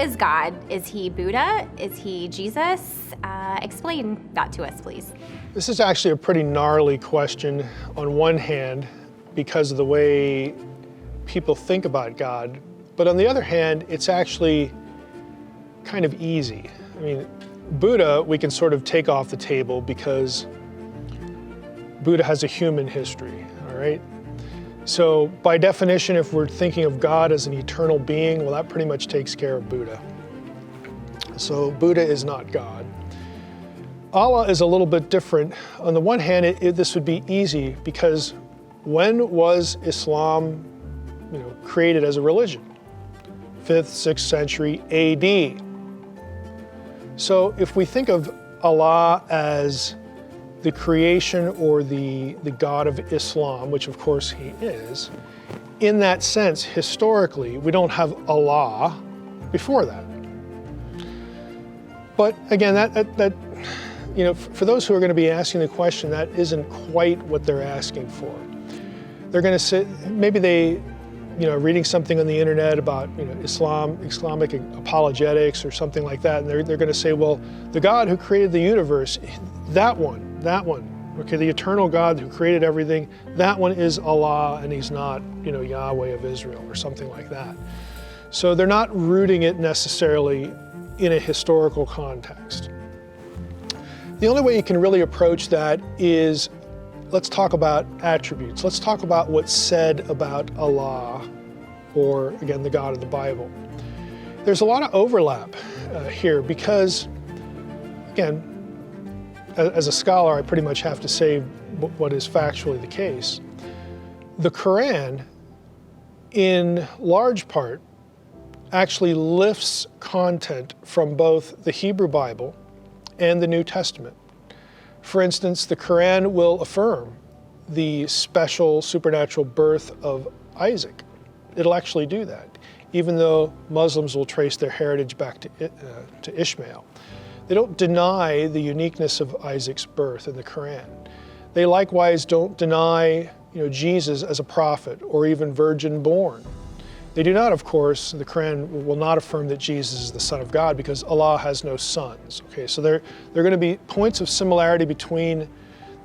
is God? Is he Buddha? Is he Jesus? Explain that to us, please. This is actually a pretty gnarly question on one hand because of the way people think about God. But on the other hand, it's actually kind of easy. I mean, Buddha, we can sort of take off the table because Buddha has a human history, all right? So by definition, if we're thinking of God as an eternal being, well, that pretty much takes care of Buddha. So Buddha is not God. Allah is a little bit different. On the one hand, this would be easy because when was Islam, created as a religion? 5th, 6th century AD. So if we think of Allah as the creation or the God of Islam, which of course he is, in that sense, historically, we don't have Allah before that. But again, that for those who are going to be asking the question, that isn't quite what they're asking for. They're going to say, maybe they, reading something on the internet about, Islamic apologetics or something like that, and they're going to say, well, the God who created the universe, that one, okay, the eternal God who created everything, that one is Allah, and he's not, Yahweh of Israel or something like that. So they're not rooting it necessarily in a historical context. The only way you can really approach that is, let's talk about attributes. Let's talk about what's said about Allah, or again, the God of the Bible. There's a lot of overlap here because, again, as a scholar, I pretty much have to say what is factually the case. The Quran, in large part, actually lifts content from both the Hebrew Bible and the New Testament. For instance, the Quran will affirm the special supernatural birth of Isaac. It'll actually do that, even though Muslims will trace their heritage back to Ishmael. They don't deny the uniqueness of Isaac's birth in the Quran. They likewise don't deny, Jesus as a prophet or even virgin born. They do not, of course, the Quran will not affirm that Jesus is the Son of God because Allah has no sons. Okay, so there are going to be points of similarity between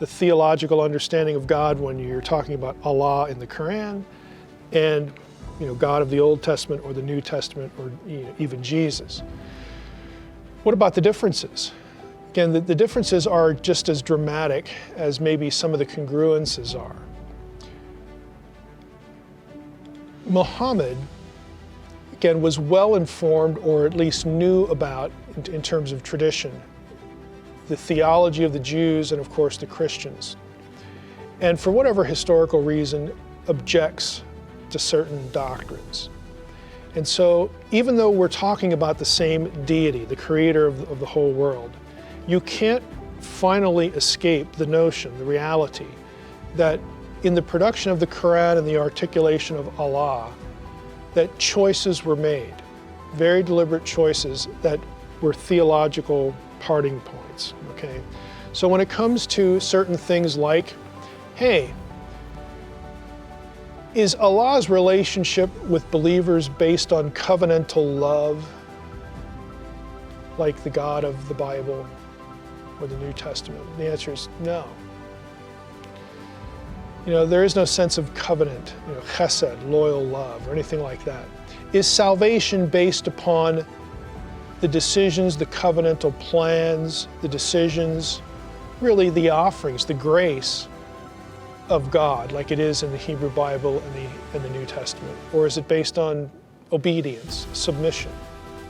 the theological understanding of God when you're talking about Allah in the Quran and God of the Old Testament or the New Testament or even Jesus. What about the differences? Again, the differences are just as dramatic as maybe some of the congruences are. Muhammad, again, was well informed, or at least knew about, in terms of tradition, the theology of the Jews and of course the Christians. And for whatever historical reason, objects to certain doctrines. And so even though we're talking about the same deity, the creator of the whole world, you can't finally escape the notion, the reality, that in the production of the Quran and the articulation of Allah, that choices were made, very deliberate choices that were theological parting points, okay? So when it comes to certain things like, hey, is Allah's relationship with believers based on covenantal love, like the God of the Bible or the New Testament? The answer is no. There is no sense of covenant, chesed, loyal love, or anything like that. Is salvation based upon the decisions, the covenantal plans, the decisions, really the offerings, the grace of God, like it is in the Hebrew Bible and the New Testament? Or is it based on obedience, submission?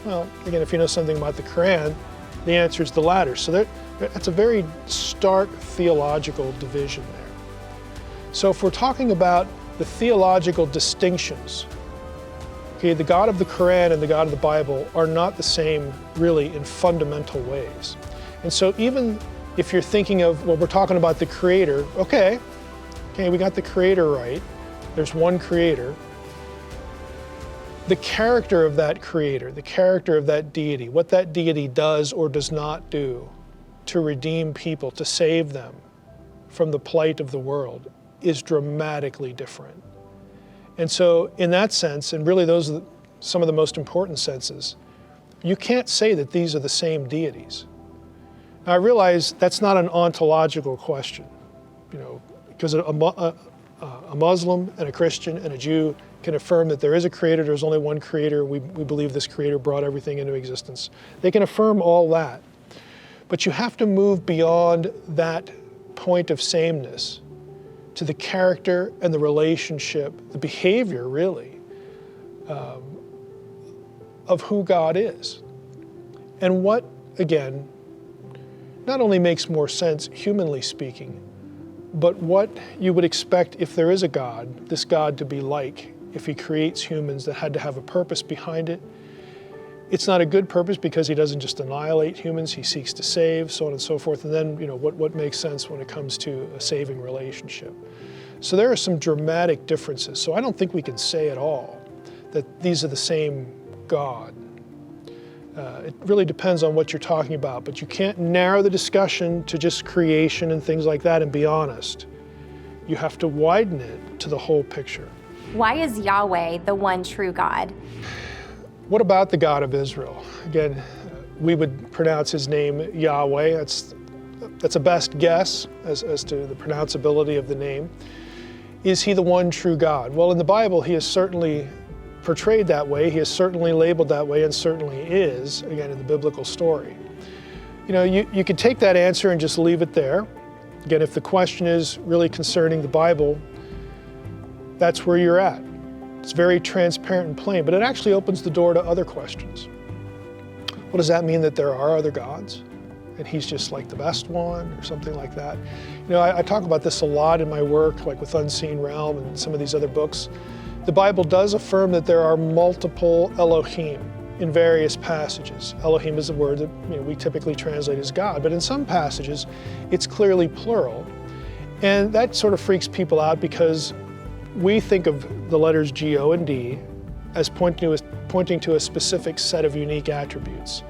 Well, again, if you know something about the Quran, the answer is the latter. So that's a very stark theological division there. So if we're talking about the theological distinctions, okay, the God of the Quran and the God of the Bible are not the same really in fundamental ways. And so even if you're thinking of, well, we're talking about the Creator, okay, we got the Creator right. There's one Creator. The character of that Creator, the character of that deity, what that deity does or does not do to redeem people, to save them from the plight of the world, is dramatically different. And so in that sense, and really those are some of the most important senses, you can't say that these are the same deities. Now, I realize that's not an ontological question, because a Muslim and a Christian and a Jew can affirm that there is a creator, there's only one creator, we believe this creator brought everything into existence. They can affirm all that. But you have to move beyond that point of sameness to the character and the relationship, the behavior really, of who God is. And what, again, not only makes more sense humanly speaking, but what you would expect if there is a God, this God to be like, if he creates humans that had to have a purpose behind it. It's not a good purpose because he doesn't just annihilate humans, he seeks to save, so on and so forth. And then, what makes sense when it comes to a saving relationship. So there are some dramatic differences. So I don't think we can say at all that these are the same God. It really depends on what you're talking about, but you can't narrow the discussion to just creation and things like that and be honest. You have to widen it to the whole picture. Why is Yahweh the one true God? What about the God of Israel? Again, we would pronounce his name Yahweh. That's a best guess as to the pronounceability of the name. Is he the one true God? Well, in the Bible, he is certainly portrayed that way. He is certainly labeled that way and certainly is, again, in the biblical story. You could take that answer and just leave it there. Again, if the question is really concerning the Bible, that's where you're at. It's very transparent and plain, but it actually opens the door to other questions. What does that mean, that there are other gods? And he's just like the best one or something like that? I talk about this a lot in my work, like with Unseen Realm and some of these other books. The Bible does affirm that there are multiple Elohim in various passages. Elohim is a word that we typically translate as God, but in some passages it's clearly plural. And that sort of freaks people out because we think of the letters G, O, and D as pointing to a specific set of unique attributes.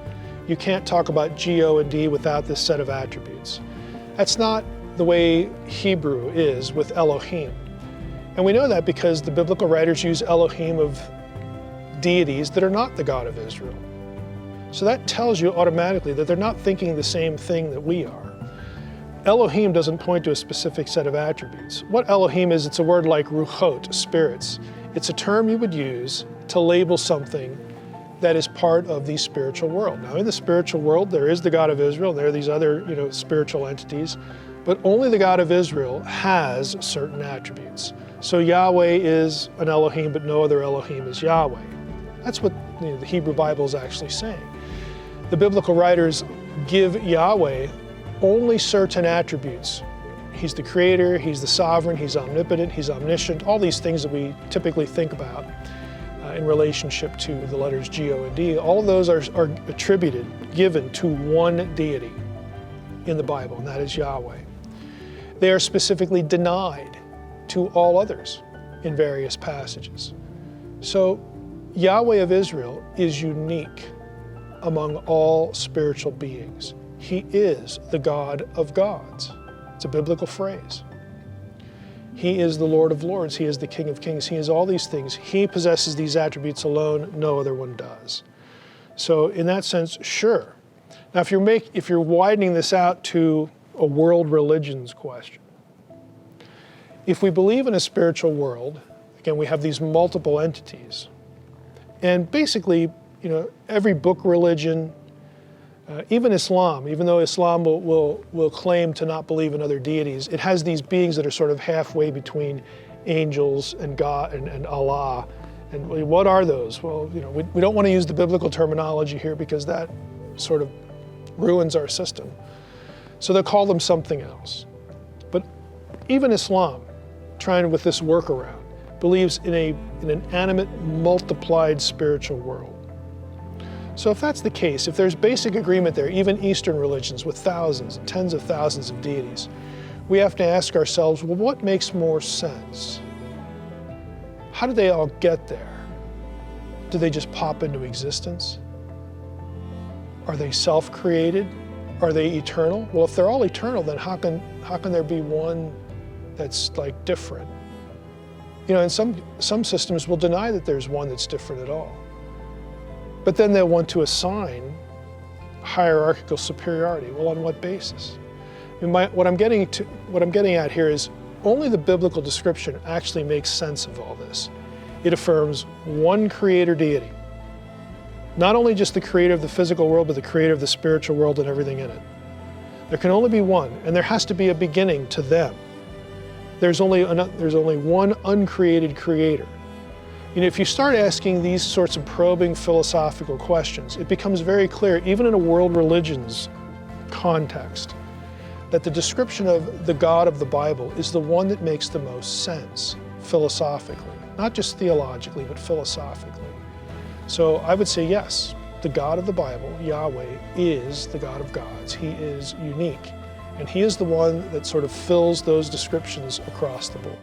You can't talk about G, O, and D without this set of attributes. That's not the way Hebrew is with Elohim. And we know that because the biblical writers use Elohim of deities that are not the God of Israel. So that tells you automatically that they're not thinking the same thing that we are. Elohim doesn't point to a specific set of attributes. What Elohim is, it's a word like ruchot, spirits. It's a term you would use to label something that is part of the spiritual world. Now, in the spiritual world, there is the God of Israel, there are these other, spiritual entities, but only the God of Israel has certain attributes. So Yahweh is an Elohim, but no other Elohim is Yahweh. That's what the Hebrew Bible is actually saying. The biblical writers give Yahweh only certain attributes. He's the creator, he's the sovereign, he's omnipotent, he's omniscient, all these things that we typically think about in relationship to the letters G, O, and D. All of those are attributed, given to one deity in the Bible, and that is Yahweh. They are specifically denied to all others in various passages. So Yahweh of Israel is unique among all spiritual beings. He is the God of gods. It's a biblical phrase. He is the Lord of lords. He is the King of kings. He is all these things. He possesses these attributes alone. No other one does. So in that sense, sure. Now, if you're widening this out to a world religions question, if we believe in a spiritual world, again, we have these multiple entities. And basically, every book religion, even Islam, even though Islam will claim to not believe in other deities, it has these beings that are sort of halfway between angels and God and Allah. And what are those? Well, we don't want to use the biblical terminology here because that sort of ruins our system. So they'll call them something else. But even Islam, trying with this workaround, believes in an animate, multiplied spiritual world. So if that's the case, if there's basic agreement there, even Eastern religions with thousands and tens of thousands of deities, we have to ask ourselves, well, what makes more sense? How did they all get there? Did they just pop into existence? Are they self-created? Are they eternal? Well, if they're all eternal, then how can there be one that's like different? And some systems will deny that there's one that's different at all. But then they'll want to assign hierarchical superiority. Well, on what basis? What I'm getting at here is only the biblical description actually makes sense of all this. It affirms one creator deity. Not only just the creator of the physical world, but the creator of the spiritual world and everything in it. There can only be one, and there has to be a beginning to them. There's only one uncreated creator. If you start asking these sorts of probing philosophical questions, it becomes very clear, even in a world religions context, that the description of the God of the Bible is the one that makes the most sense philosophically, not just theologically, but philosophically. So I would say yes, the God of the Bible, Yahweh, is the God of gods. He is unique, and he is the one that sort of fills those descriptions across the board.